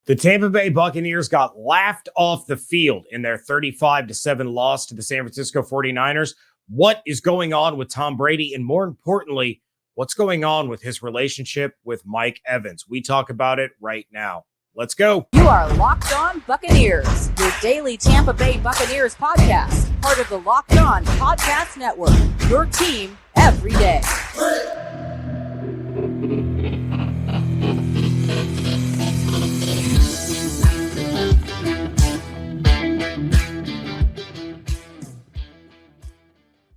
The Tampa Bay Buccaneers got laughed off the field in their 35-7 loss to the San Francisco 49ers. What is going on with Tom Brady? And more importantly, what's going on with his relationship with Mike Evans? We talk about it right now. Let's go. You are Locked On Buccaneers, your daily Tampa Bay Buccaneers podcast, part of the Locked On Podcast Network, your team every day.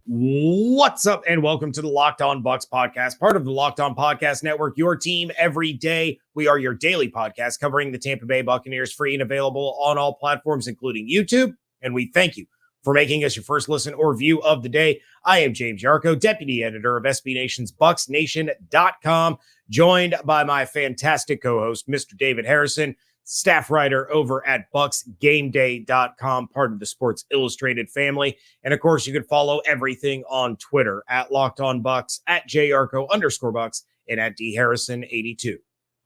What's up, and welcome to the Locked On Bucs podcast, part of the Locked On Podcast Network, your team every day. We are your daily podcast covering the Tampa Bay Buccaneers, free and available on all platforms, including YouTube. And we thank you for making us your first listen or view of the day. I am James Yarcho, deputy editor of SB Nation's BucsNation.com, joined by my fantastic co-host, Mr. David Harrison, staff writer over at BucsGameDay.com, part of the Sports Illustrated family. And of course, you can follow everything on Twitter at Locked On Bucs, at JYarcho_Bucs, and at DHarrison82.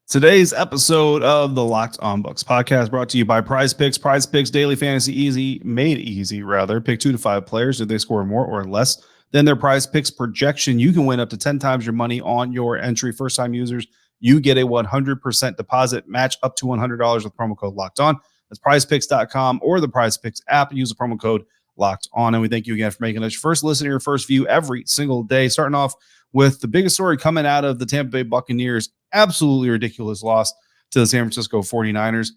Today's episode of the Locked On Bucs podcast brought to you by Prize Picks. Prize Picks Daily Fantasy made easy. Pick 2 to 5 players. If they score more or less than their Prize Picks projection, you can win up to 10 times your money on your entry. First-time users, you get a 100% deposit match up to $100 with promo code Locked On. That's prizepicks.com or the Prize Picks app. Use the promo code Locked On. And we thank you again for making us your first listen, your first view every single day. Starting off with the biggest story coming out of the Tampa Bay Buccaneers, absolutely ridiculous loss to the San Francisco 49ers.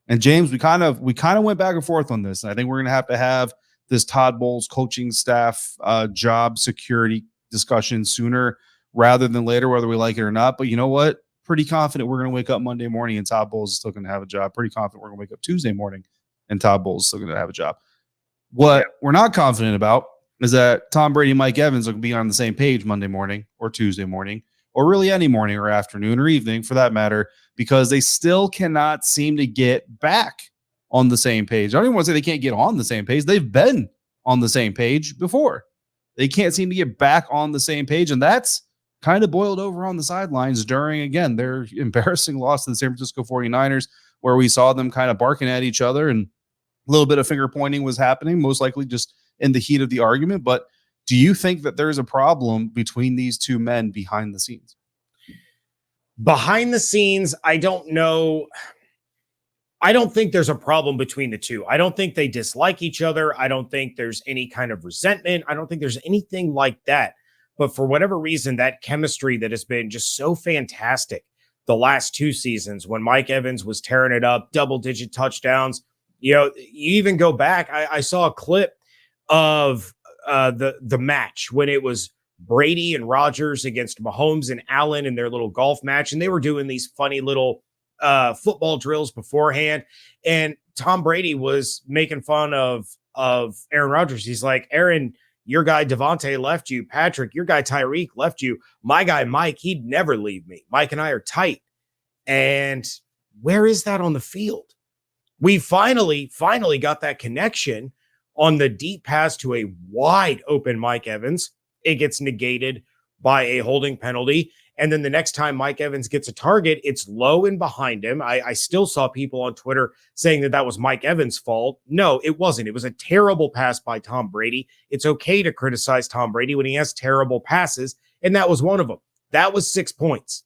And James, we kind of went back and forth on this. And I think we're going to have this Todd Bowles coaching staff job security discussion sooner rather than later, whether we like it or not. But you know what? Pretty confident we're going to wake up Monday morning and Todd Bowles is still going to have a job. Pretty confident we're going to wake up Tuesday morning and Todd Bowles is still going to have a job. What we're not confident about is that Tom Brady and Mike Evans are going to be on the same page Monday morning or Tuesday morning, or really any morning or afternoon or evening for that matter, because they still cannot seem to get back on the same page. I don't even want to say they can't get on the same page. They've been on the same page before. They can't seem to get back on the same page, and that's kind of boiled over on the sidelines during, again, their embarrassing loss to the San Francisco 49ers, where we saw them kind of barking at each other and a little bit of finger pointing was happening, most likely just in the heat of the argument. But do you think that there's a problem between these two men behind the scenes? Behind the scenes, I don't know. I don't think there's a problem between the two. I don't think they dislike each other. I don't think there's any kind of resentment. I don't think there's anything like that. But for whatever reason, that chemistry that has been just so fantastic the last two seasons when Mike Evans was tearing it up, double-digit touchdowns. You know, you even go back, I saw a clip of the match when it was Brady and Rodgers against Mahomes and Allen in their little golf match, and they were doing these funny little football drills beforehand. And Tom Brady was making fun of Aaron Rodgers. He's like, Aaron, your guy Devontae left you. Patrick, your guy Tyreek left you. My guy Mike, he'd never leave me. Mike and I are tight. And where is that on the field? We finally got that connection on the deep pass to a wide open Mike Evans. It gets negated by a holding penalty. And then the next time Mike Evans gets a target, it's low and behind him. I still saw people on Twitter saying that was Mike Evans' fault. No, it wasn't. It was a terrible pass by Tom Brady. It's okay to criticize Tom Brady when he has terrible passes, and that was one of them. That was 6 points.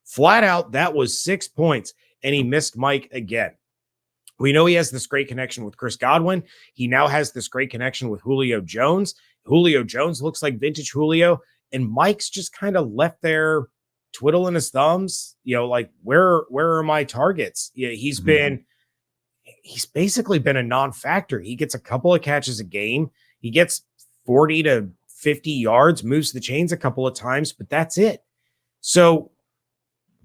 Flat out, that was 6 points, and he missed Mike again. We know he has this great connection with Chris Godwin. He now has this great connection with Julio Jones. Julio Jones looks like vintage Julio. And Mike's just kind of left there twiddling his thumbs, like, where are my targets? Yeah, he's basically been a non-factor. He gets a couple of catches a game. He gets 40 to 50 yards, moves the chains a couple of times, but that's it. So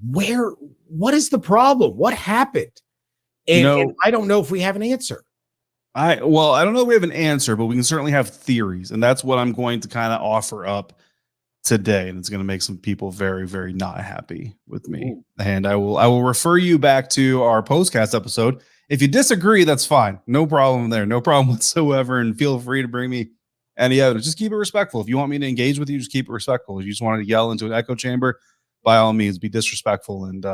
what is the problem? What happened? And I don't know if we have an answer. I don't know if we have an answer, but we can certainly have theories. And that's what I'm going to kind of offer up today, and it's going to make some people very, very not happy with me. Ooh. And I will refer you back to our postcast episode. If you disagree, that's fine. No problem there. No problem whatsoever. And feel free to bring me any evidence. Just keep it respectful. If you want me to engage with you, just keep it respectful. If you just wanted to yell into an echo chamber, by all means, be disrespectful, and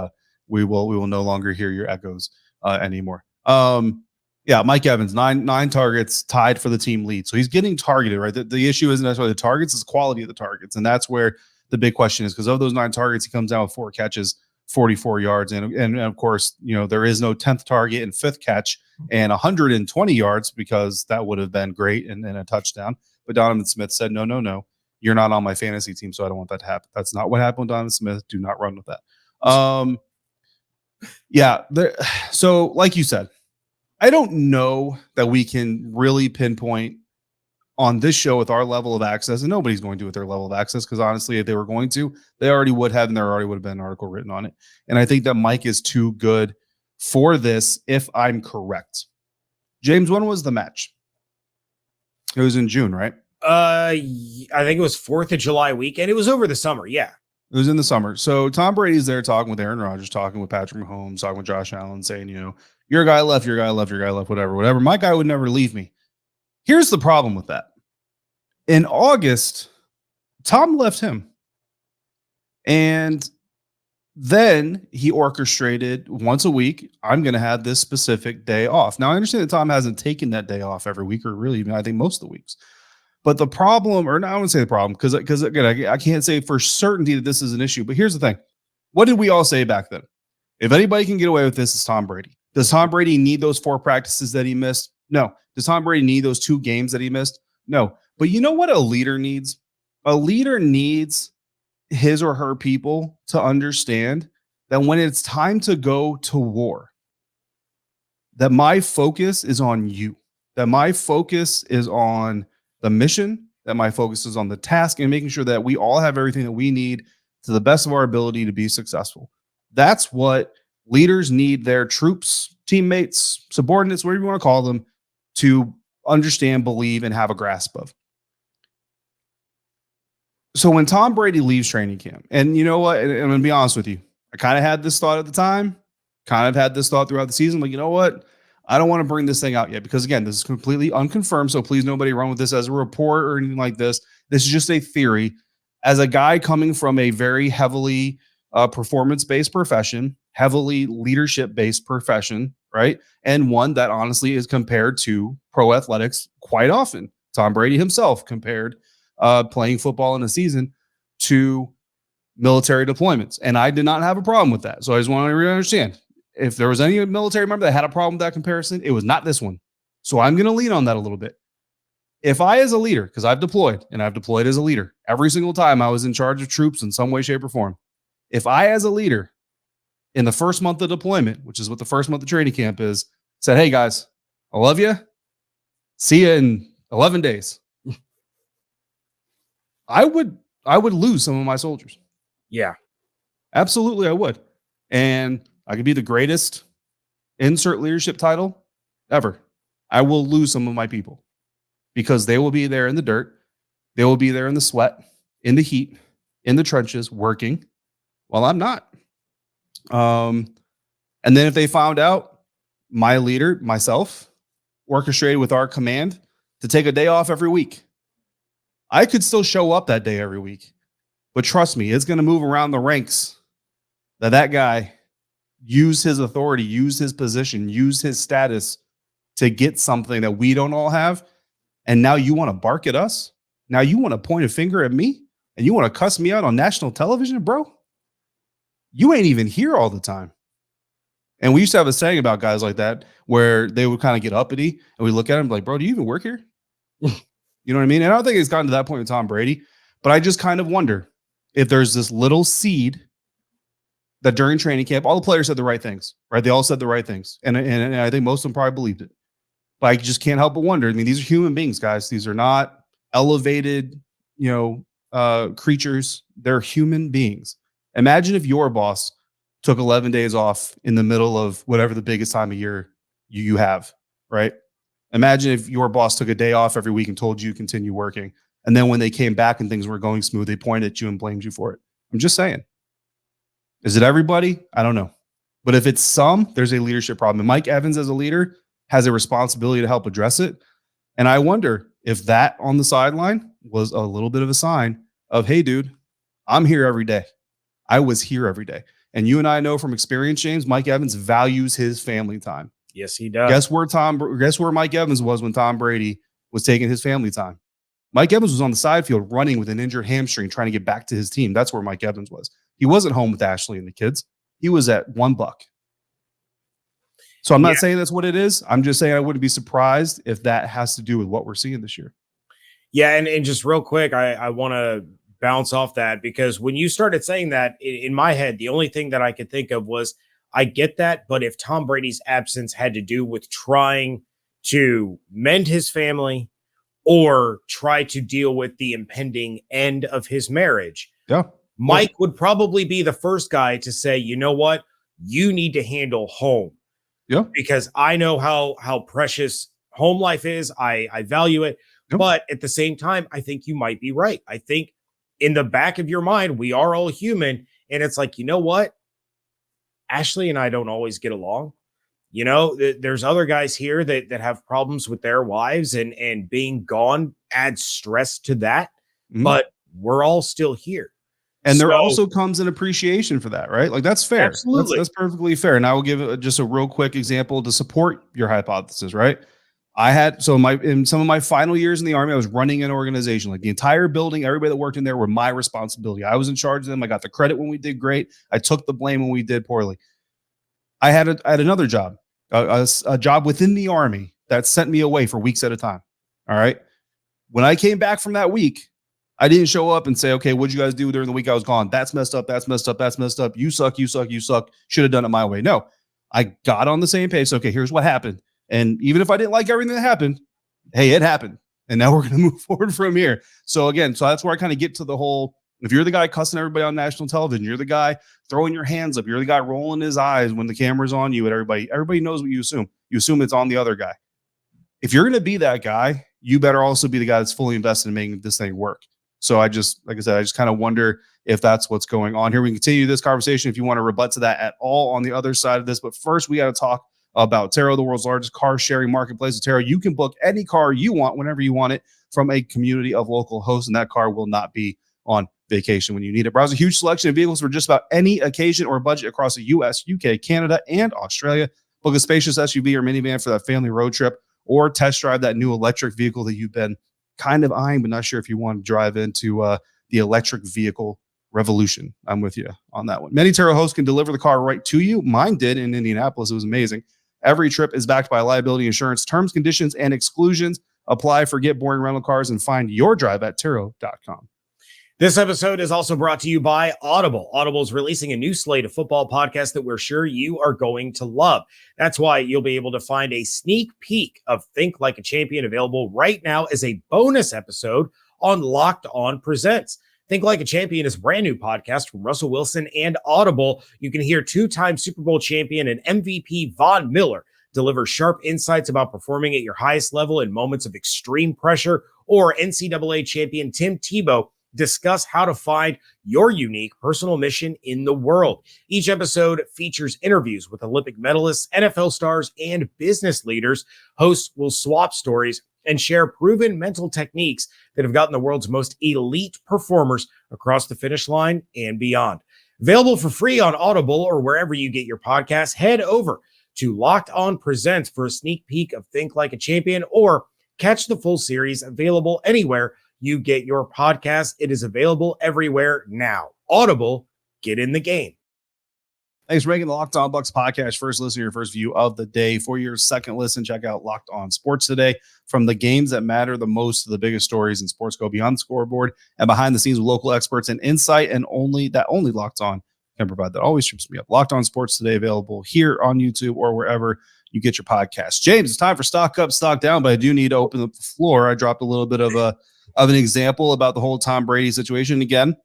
we will no longer hear your echoes anymore. Yeah, Mike Evans, nine targets, tied for the team lead. So he's getting targeted, right? The issue isn't necessarily the targets, it's the quality of the targets. And that's where the big question is, because of those 9 targets, he comes down with 4 catches, 44 yards. And of course, there is no 10th target and 5th catch and 120 yards, because that would have been great and a touchdown. But Donovan Smith said, no, you're not on my fantasy team, so I don't want that to happen. That's not what happened with Donovan Smith. Do not run with that. So like you said, I don't know that we can really pinpoint on this show with our level of access, and nobody's going to with their level of access, because honestly, if they were going to, they already would have, and there already would have been an article written on it. And I think that Mike is too good for this, if I'm correct. James, when was the match? It was in June, right? I think it was 4th of July weekend. It was over the summer. Yeah. It was in the summer. So Tom Brady's there talking with Aaron Rodgers, talking with Patrick Mahomes, talking with Josh Allen, saying, your guy left, whatever. My guy would never leave me. Here's the problem with that. In August, Tom left him. And then he orchestrated once a week, I'm going to have this specific day off. Now, I understand that Tom hasn't taken that day off every week, or really even, I think, most of the weeks. But the problem, or no, I wouldn't say the problem, because again, I can't say for certainty that this is an issue. But here's the thing. What did we all say back then? If anybody can get away with this, it's Tom Brady. Does Tom Brady need those 4 practices that he missed? No. Does Tom Brady need those 2 games that he missed? No. But you know what a leader needs? A leader needs his or her people to understand that when it's time to go to war, that my focus is on you, that my focus is on the mission, that my focus is on the task, and making sure that we all have everything that we need to the best of our ability to be successful. That's what leaders need their troops, teammates, subordinates, whatever you want to call them, to understand, believe, and have a grasp of. So when Tom Brady leaves training camp, and you know what, and I'm going to be honest with you, I kind of had this thought at the time, kind of had this thought throughout the season, like, you know what, I don't want to bring this thing out yet, because again, this is completely unconfirmed, so please nobody run with this as a report or anything like this. This is just a theory. As a guy coming from a very heavily performance-based profession, heavily leadership-based profession, right? And one that honestly is compared to pro athletics quite often. Tom Brady himself compared playing football in a season to military deployments. And I did not have a problem with that. So I just want to really understand. If there was any military member that had a problem with that comparison, it was not this one. So I'm going to lean on that a little bit. If I, as a leader, because I've deployed, and I've deployed as a leader every single time I was in charge of troops in some way, shape, or form. If I, as a leader, in the first month of deployment, which is what the first month of training camp is, said, hey guys, I love you. See you in 11 days. I would lose some of my soldiers. Yeah, absolutely. I would. And I could be the greatest insert leadership title ever. I will lose some of my people because they will be there in the dirt. They will be there in the sweat, in the heat, in the trenches, working while I'm not. And then if they found out my leader, myself, orchestrated with our command to take a day off every week, I could still show up that day every week. But trust me, it's going to move around the ranks that guy use his authority, use his position, use his status to get something that we don't all have. And now you want to bark at us? Now you want to point a finger at me? And you want to cuss me out on national television, bro? You ain't even here all the time. And we used to have a saying about guys like that where they would kind of get uppity and we look at him like, bro, do you even work here? You know what I mean? And I don't think it's gotten to that point with Tom Brady, but I just kind of wonder if there's this little seed that during training camp, all the players said the right things, right? They all said the right things. And I think most of them probably believed it. But I just can't help but wonder. I mean, these are human beings, guys. These are not elevated, creatures. They're human beings. Imagine if your boss took 11 days off in the middle of whatever the biggest time of year you have, right? Imagine if your boss took a day off every week and told you to continue working. And then when they came back and things were going smooth, they pointed at you and blamed you for it. I'm just saying. Is it everybody? I don't know. But if it's some, there's a leadership problem. And Mike Evans as a leader has a responsibility to help address it. And I wonder if that on the sideline was a little bit of a sign of, hey, dude, I'm here every day. I was here every day. And you and I know from experience, James, Mike Evans values his family time. Yes, he does. Guess where Mike Evans was when Tom Brady was taking his family time? Mike Evans was on the side field running with an injured hamstring, trying to get back to his team. That's where Mike Evans was. He wasn't home with Ashley and the kids. He was at $1. So I'm not saying that's what it is. I'm just saying I wouldn't be surprised if that has to do with what we're seeing this year. Yeah, and just real quick, I want to bounce off that, because when you started saying that, in my head, the only thing that I could think of was, I get that, but if Tom Brady's absence had to do with trying to mend his family or try to deal with the impending end of his marriage, Mike would probably be the first guy to say, you know what, you need to handle home. Yeah. Because I know how precious home life is. I value it. Yep. But at the same time, I think you might be right. I think in the back of your mind, we are all human. And it's like, you know what? Ashley and I don't always get along. You know, there's other guys here that have problems with their wives, and being gone adds stress to that. Mm-hmm. But we're all still here. And there also comes an appreciation for that, right? Like, that's fair. Absolutely. That's perfectly fair. And I will give just a real quick example to support your hypothesis, right? I had, in some of my final years in the Army, I was running an organization. Like, the entire building, everybody that worked in there were my responsibility. I was in charge of them. I got the credit when we did great. I took the blame when we did poorly. I had another job, a job within the Army that sent me away for weeks at a time. All right. When I came back from that week, I didn't show up and say, okay, what'd you guys do during the week I was gone? That's messed up. That's messed up. That's messed up. You suck. You suck. You suck. Should have done it my way. No, I got on the same page. So, okay, here's what happened. And even if I didn't like everything that happened, hey, it happened. And now we're going to move forward from here. So again, that's where I kind of get to the whole, if you're the guy cussing everybody on national television, you're the guy throwing your hands up, you're the guy rolling his eyes when the camera's on you, and everybody knows what you assume. You assume it's on the other guy. If you're going to be that guy, you better also be the guy that's fully invested in making this thing work. So like I said, I just kind of wonder if that's what's going on here. We can continue this conversation if you want to rebut to that at all on the other side of this. But first, we got to talk about Taro, the world's largest car sharing marketplace. With Taro, you can book any car you want whenever you want it from a community of local hosts, and that car will not be on vacation when you need it. Browse a huge selection of vehicles for just about any occasion or budget across the US, UK, Canada, and Australia. Book a spacious SUV or minivan for that family road trip, or test drive that new electric vehicle that you've been kind of eyeing, but not sure if you want to drive into the electric vehicle revolution. I'm with you on that one. Many Taro hosts can deliver the car right to you. Mine did in Indianapolis. It was amazing. Every trip is backed by liability insurance. Terms, conditions, and exclusions apply. Forget boring rental cars and find your drive at Taro.com. This episode is also brought to you by Audible. Audible is releasing a new slate of football podcasts that we're sure you are going to love. That's why you'll be able to find a sneak peek of Think Like a Champion available right now as a bonus episode on Locked On Presents. Think Like a Champion is a brand new podcast from Russell Wilson and Audible. You can hear two-time Super Bowl champion and MVP Von Miller deliver sharp insights about performing at your highest level in moments of extreme pressure, or NCAA champion Tim Tebow discuss how to find your unique personal mission in the world. Each episode features interviews with Olympic medalists, NFL stars, and business leaders. Hosts will swap stories and share proven mental techniques that have gotten the world's most elite performers across the finish line and beyond. Available for free on Audible or wherever you get your podcasts. Head over to Locked On Presents for a sneak peek of Think Like a Champion, or catch the full series available anywhere you get your podcast. It is available everywhere now. Audible, get in the game. Thanks for making the Locked On Bucs podcast first listen, your first view of the day. For your second listen, check out Locked On Sports Today. From the games that matter the most to the biggest stories in sports, go beyond the scoreboard and behind the scenes with local experts and insight, and only Locked On can provide. That always trips me up. Locked On Sports Today, available here on YouTube or wherever you get your podcasts. James, it's time for Stock Up, Stock Down, but I do need to open up the floor. I dropped a little bit of an example about the whole Tom Brady situation. Again,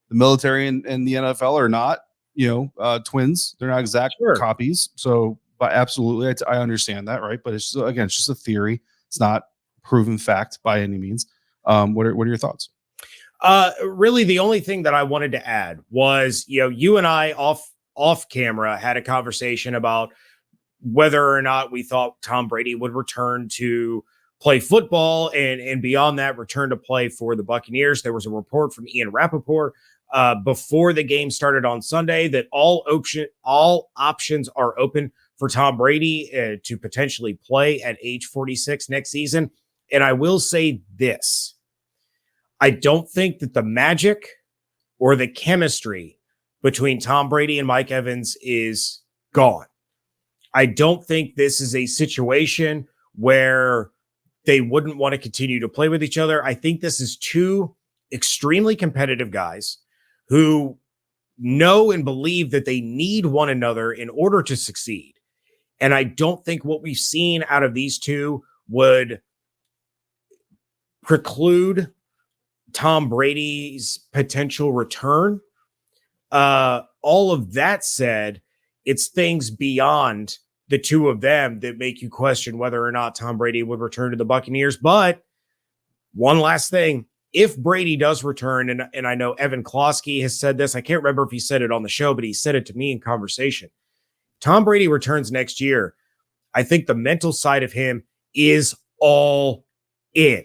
the military and the NFL are not, twins. They're not exact copies. So, but absolutely, I understand that, right? But it's just a theory. It's not proven fact by any means. What are your thoughts? Really, the only thing that I wanted to add was, you and I off camera had a conversation about whether or not we thought Tom Brady would return to play football and beyond that, return to play for the Buccaneers. There was a report from Ian Rappaport before the game started on Sunday that all options are open for Tom Brady to potentially play at age 46 next season. And I will say this. I don't think that the magic or the chemistry between Tom Brady and Mike Evans is gone. I don't think this is a situation where they wouldn't want to continue to play with each other. I think this is two extremely competitive guys who know and believe that they need one another in order to succeed. And I don't think what we've seen out of these two would preclude Tom Brady's potential return. All of that said, it's things beyond the two of them that make you question whether or not Tom Brady would return to the Buccaneers. But one last thing, if Brady does return, and I know Evan Klosky has said this, I can't remember if he said it on the show, but he said it to me in conversation. Tom Brady returns next year. I think the mental side of him is all in.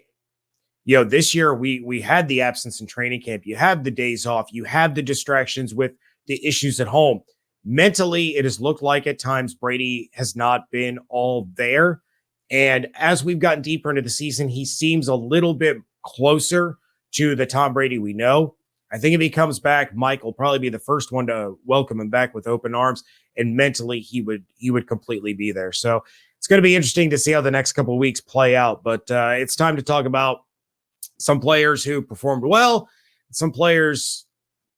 This year we had the absence in training camp. You have the days off. You have the distractions with the issues at home. Mentally, it has looked like at times Brady has not been all there. And as we've gotten deeper into the season, he seems a little bit closer to the Tom Brady we know. I think if he comes back, Mike will probably be the first one to welcome him back with open arms. And mentally, he would completely be there. So it's going to be interesting to see how the next couple of weeks play out. But it's time to talk about some players who performed well, some players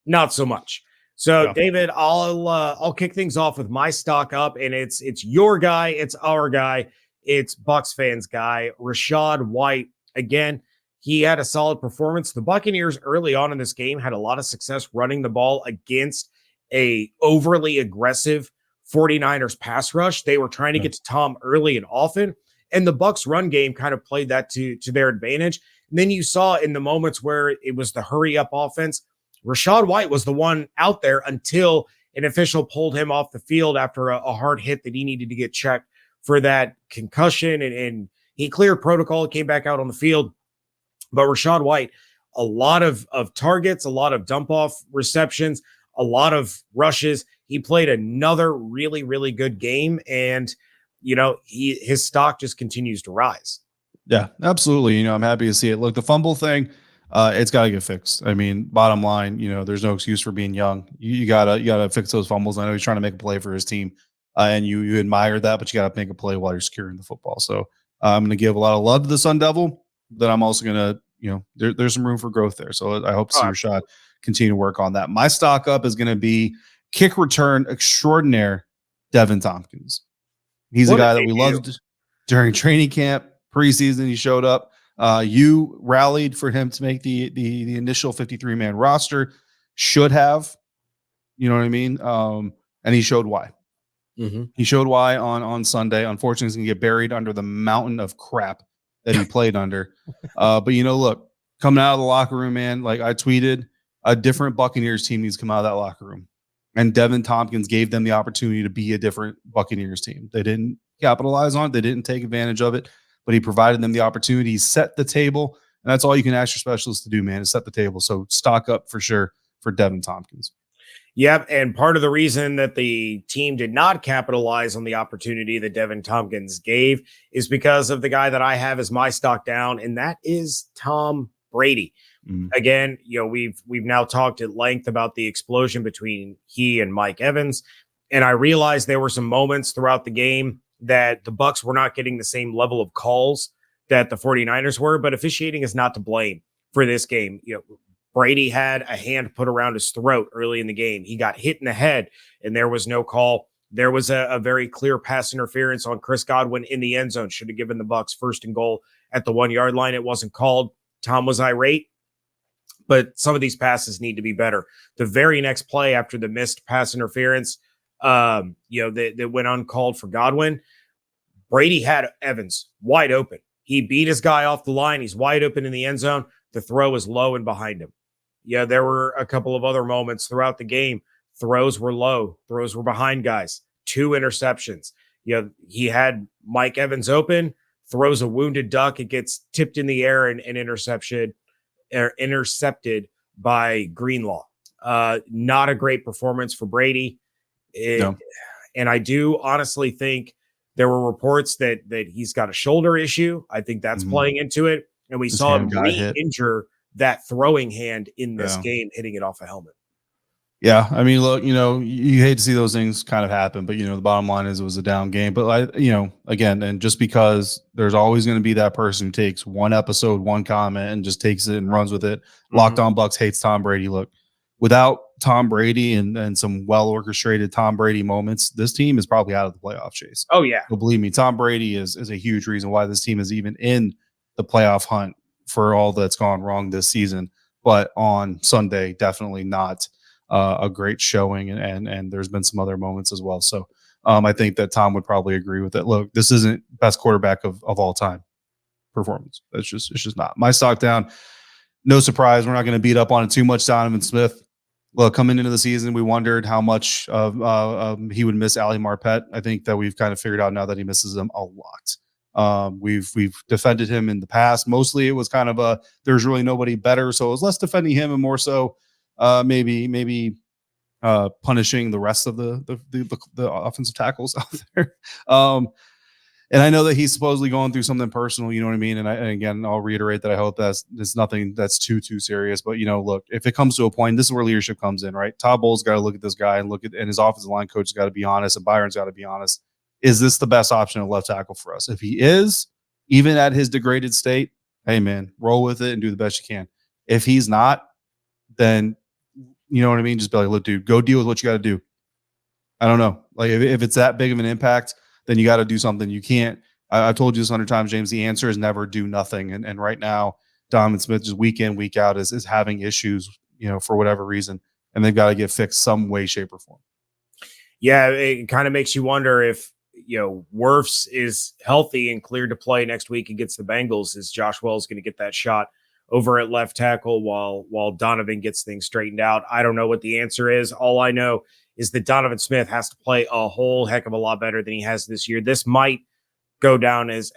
not so much. So, David, I'll kick things off with my stock up, and it's your guy, it's our guy, it's Bucs fans guy, Rachaad White. Again, he had a solid performance. The Buccaneers early on in this game had a lot of success running the ball against a overly aggressive 49ers pass rush. They were trying to get to Tom early and often, and the Bucs run game kind of played that to their advantage. And then you saw in the moments where it was the hurry up offense, Rachaad White was the one out there until an official pulled him off the field after a hard hit that he needed to get checked for that concussion. And he cleared protocol, came back out on the field. But Rachaad White, a lot of targets, a lot of dump off receptions, a lot of rushes. He played another really, really good game. And, his stock just continues to rise. Yeah, absolutely. I'm happy to see it. Look, the fumble thing, it's got to get fixed. I mean, bottom line, there's no excuse for being young. You gotta fix those fumbles. I know he's trying to make a play for his team, and you admire that, but you got to make a play while you're securing the football. So I'm going to give a lot of love to the Sun Devil, but I'm also going to, there's some room for growth there. So I hope to see Rachaad continue to work on that. My stock up is going to be kick return extraordinaire Deven Thompkins. He's a guy that we loved during training camp. Preseason, he showed up. You rallied for him to make the initial 53-man roster. Should have, you know what I mean? And he showed why. Mm-hmm. He showed why on Sunday. Unfortunately, he's going to get buried under the mountain of crap that he played under. But, look, coming out of the locker room, man, like I tweeted, a different Buccaneers team needs to come out of that locker room. And Deven Thompkins gave them the opportunity to be a different Buccaneers team. They didn't capitalize on it. They didn't take advantage of it. But he provided them the opportunity. He set the table. And that's all you can ask your specialists to do, man, is set the table. So stock up for sure for Deven Thompkins. Yep. And part of the reason that the team did not capitalize on the opportunity that Deven Thompkins gave is because of the guy that I have as my stock down, and that is Tom Brady. Mm-hmm. Again, we've now talked at length about the explosion between he and Mike Evans. And I realized there were some moments throughout the game that the Bucs were not getting the same level of calls that the 49ers were, but officiating is not to blame for this game. Brady had a hand put around his throat early in the game. He got hit in the head and there was no call. There was a very clear pass interference on Chris Godwin in the end zone. Should have given the Bucs first and goal at the 1 yard line. It wasn't called. Tom was irate, but some of these passes need to be better. The very next play after the missed pass interference, that went uncalled for Godwin, Brady had Evans wide open. He beat his guy off the line. He's wide open in the end zone. The throw is low and behind him. Yeah, there were a couple of other moments throughout the game. Throws were low. Throws were behind guys. 2 interceptions. He had Mike Evans open, throws a wounded duck. It gets tipped in the air and intercepted by Greenlaw. Not a great performance for Brady. No. And I do honestly think there were reports that he's got a shoulder issue. I think that's playing into it. And we His saw him hand got hit. re-injure that throwing hand in this Yeah. game, hitting it off a helmet. Yeah, I mean, look, you hate to see those things kind of happen, but the bottom line is it was a down game. But again, and just because there's always going to be that person who takes one episode, one comment, and just takes it and runs with it. Locked On Bucs hates Tom Brady. Look, without Tom Brady and some well orchestrated Tom Brady moments, this team is probably out of the playoff chase. Oh yeah, but believe me, Tom Brady is a huge reason why this team is even in the playoff hunt for all that's gone wrong this season. But on Sunday, definitely not a great showing, and there's been some other moments as well. So I think that Tom would probably agree with it. Look, this isn't best quarterback of all time performance. It's just not. My stock down. No surprise. We're not going to beat up on it too much. Donovan Smith. Well, coming into the season, we wondered how much he would miss Ali Marpet. I think that we've kind of figured out now that he misses him a lot. We've defended him in the past. Mostly it was kind of there's really nobody better. So it was less defending him and more so maybe punishing the rest of the offensive tackles out there. And I know that he's supposedly going through something personal, you know what I mean? And again, I'll reiterate that I hope that's nothing that's too serious. But, look, if it comes to a point, this is where leadership comes in, right? Todd Bowles got to look at this guy and his offensive line coach has got to be honest, and Byron's got to be honest. Is this the best option at left tackle for us? If he is, even at his degraded state, hey, man, roll with it and do the best you can. If he's not, then, you know what I mean? Just be like, look, dude, go deal with what you got to do. I don't know. Like, if it's that big of an impact, then you got to do something. You can't. I've told you this 100 times, James. The answer is never do nothing. And right now, Donovan Smith just week in, week out is having issues, for whatever reason, and they've got to get fixed some way, shape, or form. Yeah, it kind of makes you wonder if Wirfs is healthy and cleared to play next week against the Bengals. Is Josh Wells going to get that shot over at left tackle while Donovan gets things straightened out? I don't know what the answer is. All I know is that Donovan Smith has to play a whole heck of a lot better than he has this year. This might go down as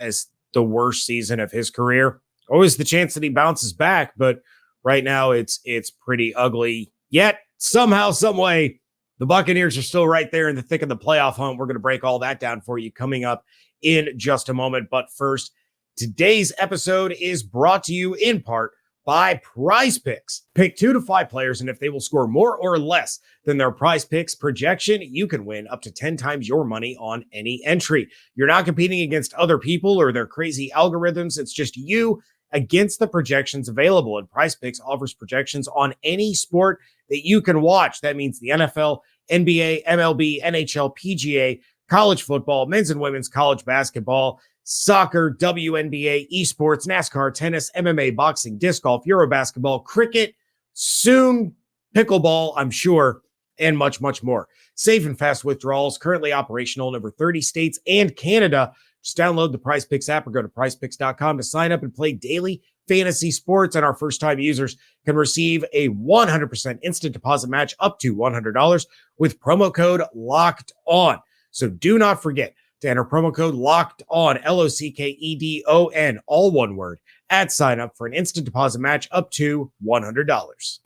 the worst season of his career. Always the chance that he bounces back, but right now it's pretty ugly. Yet somehow, some way, the Buccaneers are still right there in the thick of the playoff hunt. We're going to break all that down for you coming up in just a moment. But first, today's episode is brought to you in part by Prize Picks. Pick 2 to 5 players, and if they will score more or less than their Prize Picks projection, you can win up to 10 times your money on any entry. You're not competing against other people or their crazy algorithms. It's just you against the projections available. And Prize Picks offers projections on any sport that you can watch. That means the NFL, NBA, MLB, NHL, PGA, college football, men's and women's college basketball, soccer, WNBA, esports, NASCAR, tennis, MMA, boxing, disc golf, Eurobasketball, cricket, soon pickleball, I'm sure, and much, much more. Safe and fast withdrawals currently operational in over 30 states and Canada. Just download the Prize Picks app or go to prizepicks.com to sign up and play daily fantasy sports. And our first-time users can receive a 100% instant deposit match up to $100 with promo code Locked On. So do not forget to enter promo code Locked On, LOCKEDON, all one word, at sign up for an instant deposit match up to $100.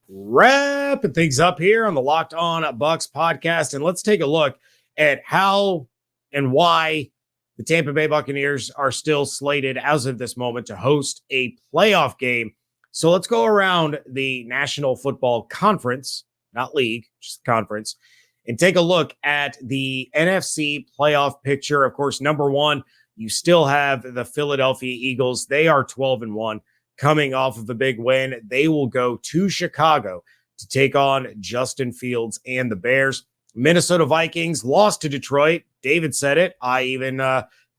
Wrapping things up here on the Locked On Bucs podcast, and let's take a look at how and why the Tampa Bay Buccaneers are still slated as of this moment to host a playoff game. So let's go around the National Football Conference, not league, just conference, and take a look at the NFC playoff picture. Of course, number one, you still have the Philadelphia Eagles. They are 12-1, coming off of a big win. They will go to Chicago to take on Justin Fields and the Bears. Minnesota Vikings lost to Detroit. David said it. I even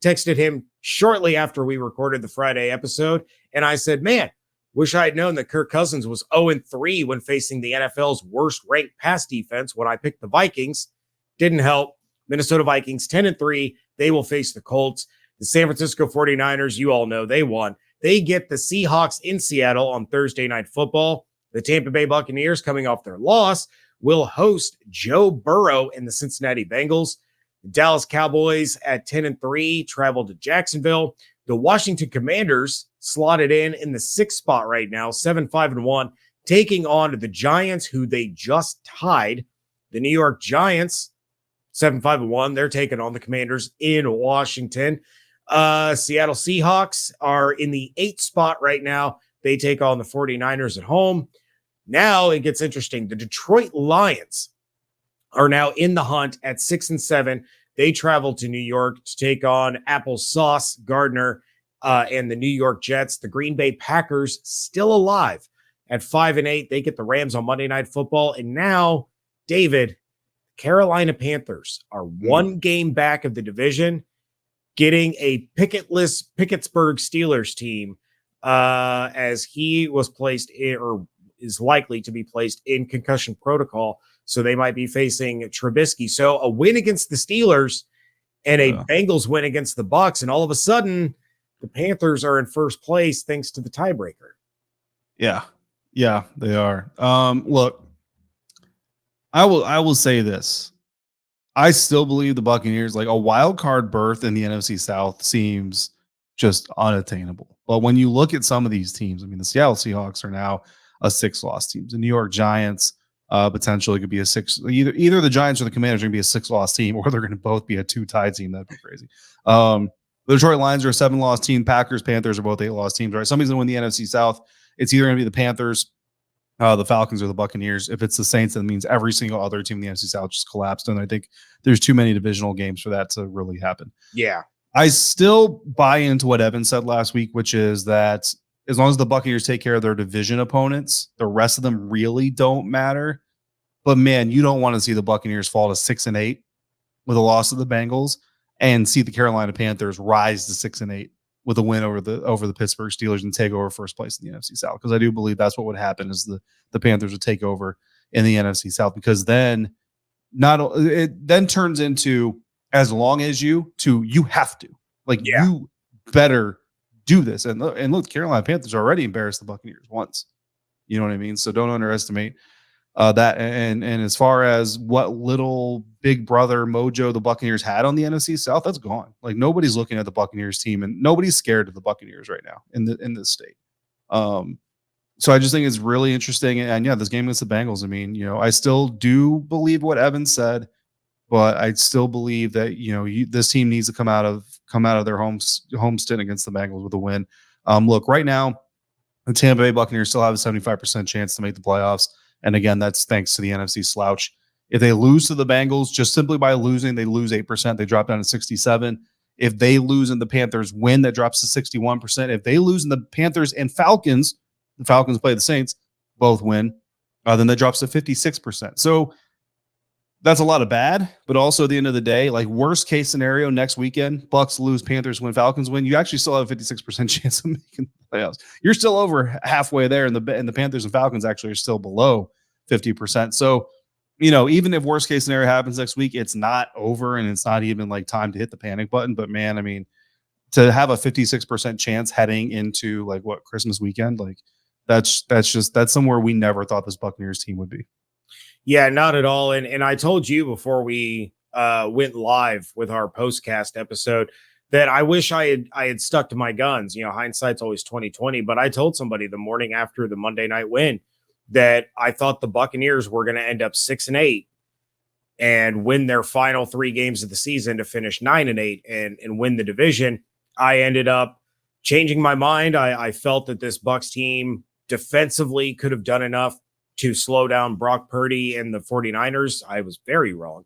texted him shortly after we recorded the Friday episode, and I said, man, wish I had known that Kirk Cousins was 0-3 when facing the NFL's worst-ranked pass defense when I picked the Vikings. Didn't help. Minnesota Vikings 10-3. They will face the Colts. The San Francisco 49ers, you all know, they won. They get the Seahawks in Seattle on Thursday Night Football. The Tampa Bay Buccaneers, coming off their loss, will host Joe Burrow and the Cincinnati Bengals. The Dallas Cowboys at 10-3 travel to Jacksonville. The Washington Commanders slotted in the 6th spot right now, 7-5-1, taking on the Giants, who they just tied. The New York Giants, 7-5-1. They're taking on the Commanders in Washington. Seattle Seahawks are in the 8th spot right now. They take on the 49ers at home. Now it gets interesting. The Detroit Lions are now in the hunt at 6-7. They travel to New York to take on Applesauce Gardner and the New York Jets. The Green Bay Packers still alive at 5-8. They get the Rams on Monday Night Football. And now, David, Carolina Panthers are one game back of the division, getting a picketless Pittsburgh Steelers team as he was placed in, or is likely to be placed in concussion protocol. So they might be facing Trubisky. So a win against the Steelers and a Bengals win against the Bucs, and all of a sudden the Panthers are in first place thanks to the tiebreaker. Yeah, they are. Look, I will say this. I still believe the Buccaneers, like a wild card berth in the NFC South, seems just unattainable. But when you look at some of these teams, I mean, the Seattle Seahawks are now a 6-loss team. The New York Giants potentially could be a 6. Either the Giants or the Commanders are going to be a 6-loss team, or they're going to both be a 2-tie team. That'd be crazy. The Detroit Lions are a 7-loss team. Packers, Panthers are both 8-loss teams. Right? Somebody's going to win the NFC South. It's either going to be the Panthers, the Falcons, or the Buccaneers. If it's the Saints, that means every single other team in the NFC South just collapsed. And I think there's too many divisional games for that to really happen. Yeah. I still buy into what Evan said last week, which is that as long as the Buccaneers take care of their division opponents, the rest of them really don't matter. But man, you don't want to see the Buccaneers fall to 6-8 with a loss of the Bengals and see the Carolina Panthers rise to 6-8 with a win over the Pittsburgh Steelers and take over first place in the NFC South. Because I do believe that's what would happen is the Panthers would take over in the NFC South, because then it then turns into, as long as you have to, you better do this. And look, the Carolina Panthers already embarrassed the Buccaneers once. You know what I mean? So don't underestimate that. And as far as what little big brother mojo the Buccaneers had on the NFC South, that's gone. Like, nobody's looking at the Buccaneers team, and nobody's scared of the Buccaneers right now in this state. So I just think it's really interesting. And yeah, this game against the Bengals, I mean, I still do believe what Evan said, but I still believe that, this team needs to come out of their home stint against the Bengals with a win. Look, right now, the Tampa Bay Buccaneers still have a 75% chance to make the playoffs. And again, that's thanks to the NFC slouch. If they lose to the Bengals, just simply by losing, they lose 8%. They drop down to 67. If they lose and the Panthers win, that drops to 61%. If they lose and the Panthers and Falcons, the Falcons play the Saints, both win, then that drops to 56%. So that's a lot of bad, but also at the end of the day, like, worst case scenario next weekend, Bucks lose, Panthers win, Falcons win, you actually still have a 56% chance of making the playoffs. You're still over halfway there, and the Panthers and Falcons actually are still below 50%. So, even if worst case scenario happens next week, it's not over, and it's not even like time to hit the panic button. But man, I mean, to have a 56% chance heading into Christmas weekend, that's somewhere we never thought this Buccaneers team would be. Yeah, not at all. And I told you before we went live with our postcast episode that I wish I had stuck to my guns. Hindsight's always 20/20. But I told somebody the morning after the Monday night win that I thought the Buccaneers were going to end up 6-8 and win their final 3 games of the season to finish 9-8 and win the division. I ended up changing my mind. I felt that this Bucs team defensively could have done enough to slow down Brock Purdy and the 49ers. I was very wrong.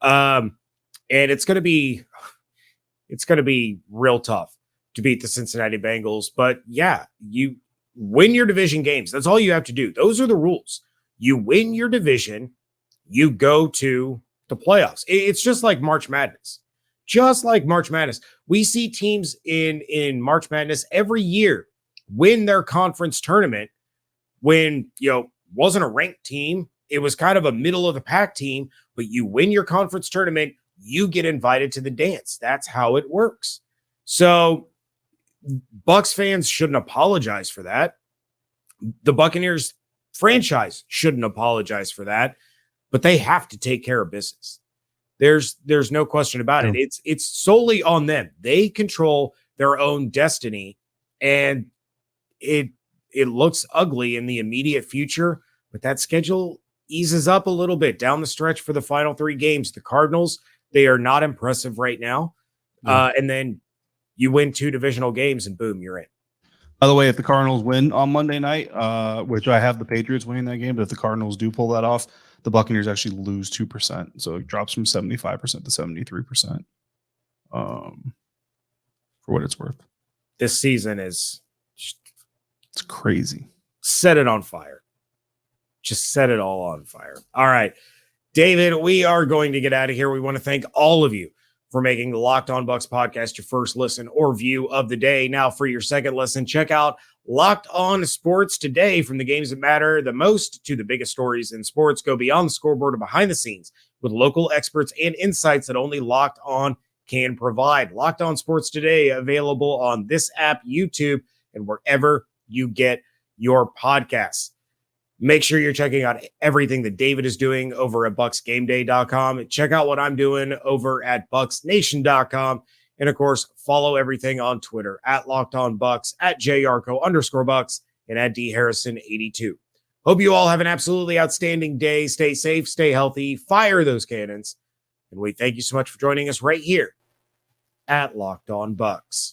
And it's going to be real tough to beat the Cincinnati Bengals. But yeah, you win your division games. That's all you have to do. Those are the rules. You win your division, you go to the playoffs. It's just like March Madness. Just like March Madness. We see teams in March Madness every year win their conference tournament when, wasn't a ranked team. It was kind of a middle of the pack team, but you win your conference tournament, you get invited to the dance. That's how it works. So Bucs fans shouldn't apologize for that. The Buccaneers franchise shouldn't apologize for that, but they have to take care of business. There's no question about it. It's solely on them. They control their own destiny, and it looks ugly in the immediate future, but that schedule eases up a little bit down the stretch for the final 3 games. The Cardinals, they are not impressive right now. Yeah. And then you win 2 divisional games and boom, you're in. By the way, if the Cardinals win on Monday night, which I have the Patriots winning that game, but if the Cardinals do pull that off, the Buccaneers actually lose 2%. So it drops from 75% to 73%. For what it's worth. This season is It's crazy. Set it on fire. Just set it all on fire. All right, David, we are going to get out of here. We want to thank all of you for making the Locked On Bucs podcast your first listen or view of the day. Now, for your second listen, check out Locked On Sports Today. From the games that matter the most to the biggest stories in sports, go beyond the scoreboard and behind the scenes with local experts and insights that only Locked On can provide. Locked On Sports Today, available on this app, YouTube, and wherever you get your podcasts. Make sure you're checking out everything that David is doing over at BucsGameDay.com. Check out what I'm doing over at BucsNation.com. And of course, follow everything on Twitter at Locked On Bucs, at @JYarcho_Bucs, and at DHarrison82. Hope you all have an absolutely outstanding day. Stay safe, stay healthy, fire those cannons. And we thank you so much for joining us right here at Locked On Bucs.